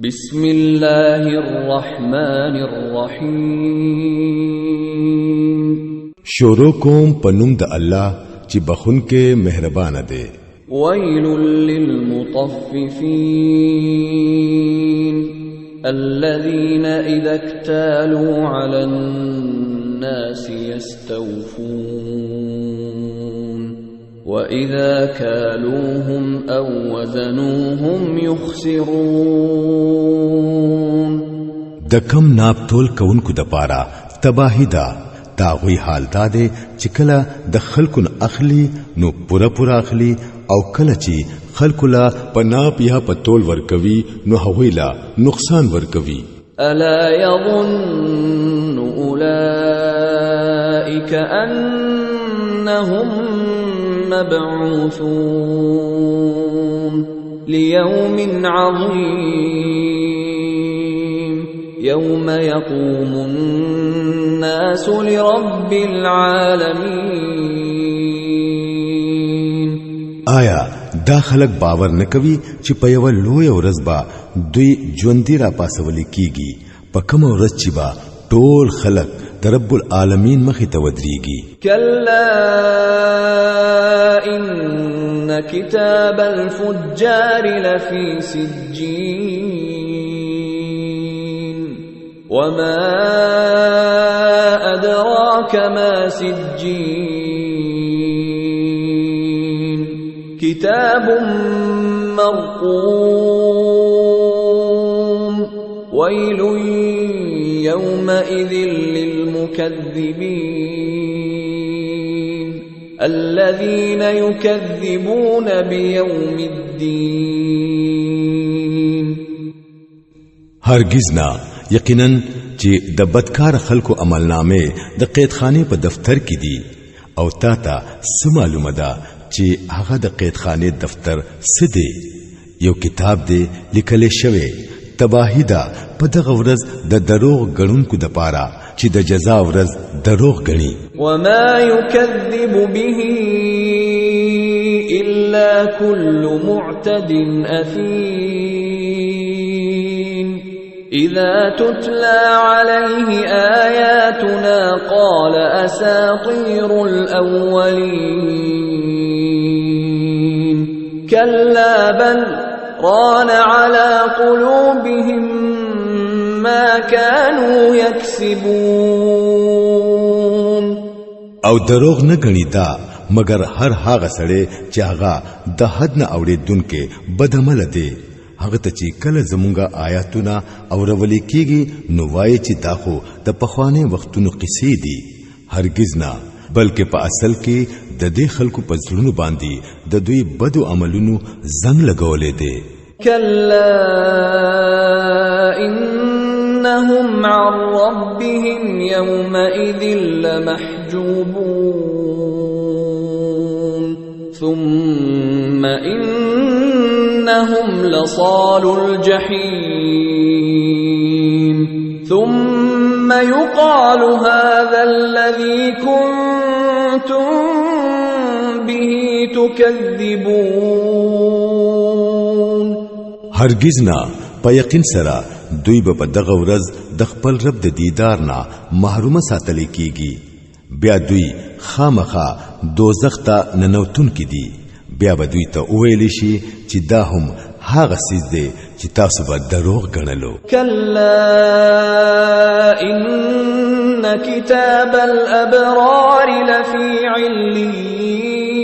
بسم الله الرحمن الرحیم شروع کوم پنوم د الله چې بخون کې مهربان دی. ويل للمطففين الذين إذا اكتالوا على الناس يستوفون وإذا كالوهم أو وزنوهم يخسرون. د کم ناب تول کونکو د پاره تباہی دا تاغوی حال دا دے چې کله د خلکو اخلی نو پورا اخلی او کله چې خلکو لا پناپ یا پتول ورکوي نو هغوی لا نقصان ورکوي. الا يظن اولئك انهم مبعوثون ليوم عظيم يوم يقوم الناس لرب العالمين. آیا دا خلک باور نکوي چې په یو لوی ورځ با دوی ژوندۍ را پاسولي کیږي، په کوم ورځ چې با ټول خلک د رب العالمین مخې ته ودرېږي. کلا ان کتاب الفجار لفی سجین وما ادراک ما سجین كتاب مرقوم ويل يومئذ للمكذبين الذين يكذبون بيوم الدين. هرگز نه یقینا چې د بدکار خلکو عملنامه د قیدخانه په دفتر کې دي او تا څه معلومه ده چې هغه د قیدخانه دفتر څه دی؟ یو کتاب دی لیکل شوی. تباہی ده په دغه ورځ د دروغ غړونکو د پاره چې د جزا ورځ دروغ غړي. وما يكذب به الا كل معتد اثيم اذا تتلى عليه آياتنا قال اساطير الاولين كلا بل ران على قلوبهم ما كانوا يكسبون. او دروغ نه غنی دا مگر هر هغه سړی چې هغه د حد نه اوریدونکو بدعمل دی. هغه ته چې کله زمونږه آیاتونه اورولې کیږي نو وایي چې دا خو د پخواني وختونو قصې دي. هرگز نه، بلکې په اصل کې د دې خلکو په ځړونو باندې د دوی بدو عملونو زنګ لګولې دي. کلا انهم عن ربهم يومئذ لمحجوبون ثم انهم لصال الجحيم ثم يقال هذا الذي كنتم به تكذبون. هرگز نه، په یقین سره دوی به په دغه ورځ د خپل رب د دیدار نه محرومه ساتل کیږي. بیا دوی خامخا دوزخ ته ننوتون کی دي. بیا به دوی ته وویل شي چې دا هم هغه سیز دی چې تاسو به دروغ غنلو. کلا ان کتاب الابرار لفی علیین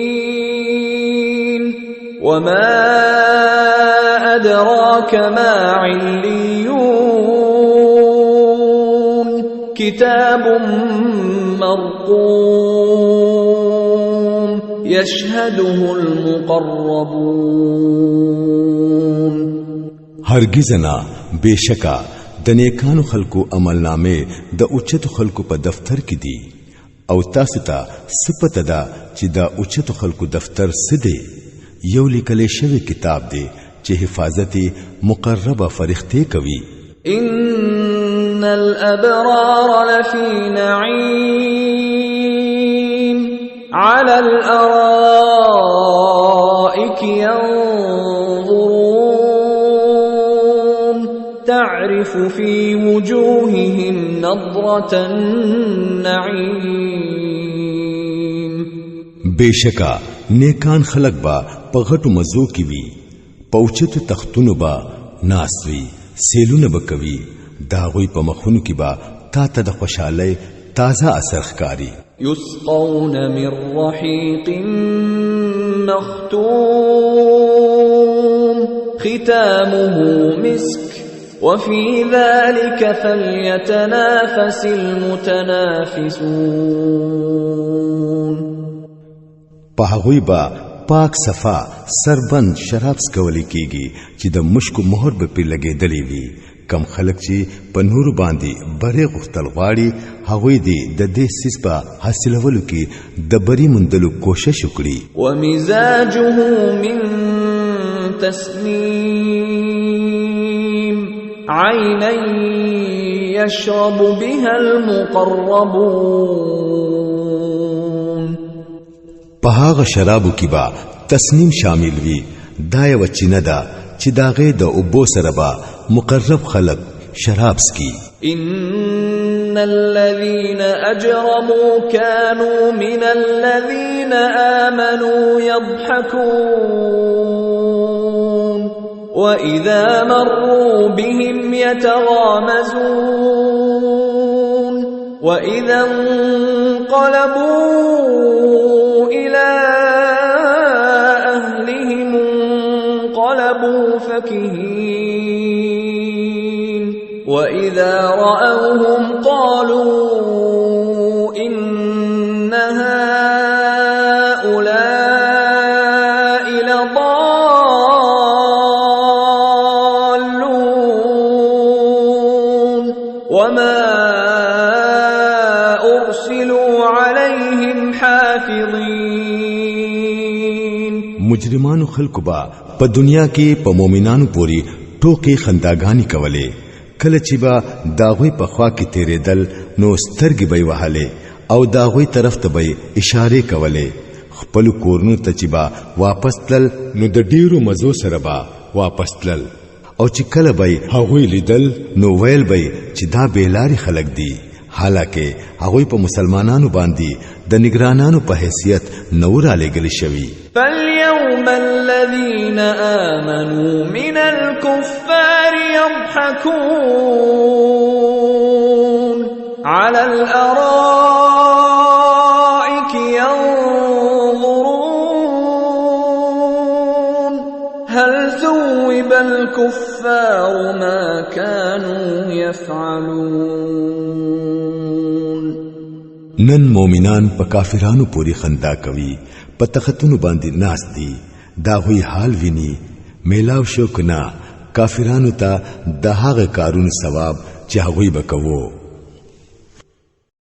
وما ادراک ما علیون كتاب مرقوم يشهده المقربون. هرگز نه، بشکا د نیکانو خلکو عملنامه د اوچتو خلکو په دفتر کې دي او تاسو ته صفته ده چې د اوچتو خلکو دفتر څه دی؟ یو لیکل شوی کتاب دی چې حفاظت مقربه فرښتې کوي. ان الابرار لفی نعیم على الارائك ينظرون تعرف في وجوههم نضرة النعيم بشکا نیکان خلق با پغټو مزو کی وی پوچت تختونو با ناسوی سیلونه بکوي داغوی په مخونو کی با تا ته د خوشاله تازه اثر ښکاری يسقون من رحيق مختوم ختامه مسك وفي ذلك فليتنافس المتنافسون پاغوی با پاک صفا سربند شراب سکولی کیږي چې د مشکو مهر به په لګېدلې وي کم خلک چې په نور باندې بره غختل غواړي هغوی دی د دې سیس په حاصلولو کې د بری مندلو کوشش وکړي ومزاجه من تسنيم عينا يشرب بها المقربون په هغه شرابو کې با تسنیم شامل وي دا یو چینه ده چې داغه د اوبو سره با مقرب خلق شراب سکی ان الذين اجرموا كانوا من الذين امنوا يضحكون واذا مروا بهم يتغامزون واذا انقلبوا الى اهلهم انقلبوا فكهين وإذا رأوهم قالوا إن هؤلاء لضالون وما أرسلوا عليهم حافظين مجرمانو خلق با په دنیا کې په مؤمنانو پوری ټوکې خنداګانی کولې کله چې با داغوی په خوا کې تیرېدل نو سترګې به وهلې او داغوی طرف ته به اشاره کولې خپل کورونو ته چې با واپس تل نو د ډیرو مزو سره با واپس تل او چې کله به هغوی لیدل نو ویل به چې دا بیلاری خلق دي حالکه هغوی په مسلمانانو باندې د نگرانانو په حیثیت نور علیګل شوی فاليوم الذين آمنوا من الكفار يضحكون على الأرائك ينظرون هل ثوب الكفار ما كانوا يفعلون نن مومنان په کافرانو پوری خندا کوي په تختونو باندې ناس دي دا وی حال ویني میلاو شو کنا کافرانو ته د هغه کارونو ثواب چې هغه وکوو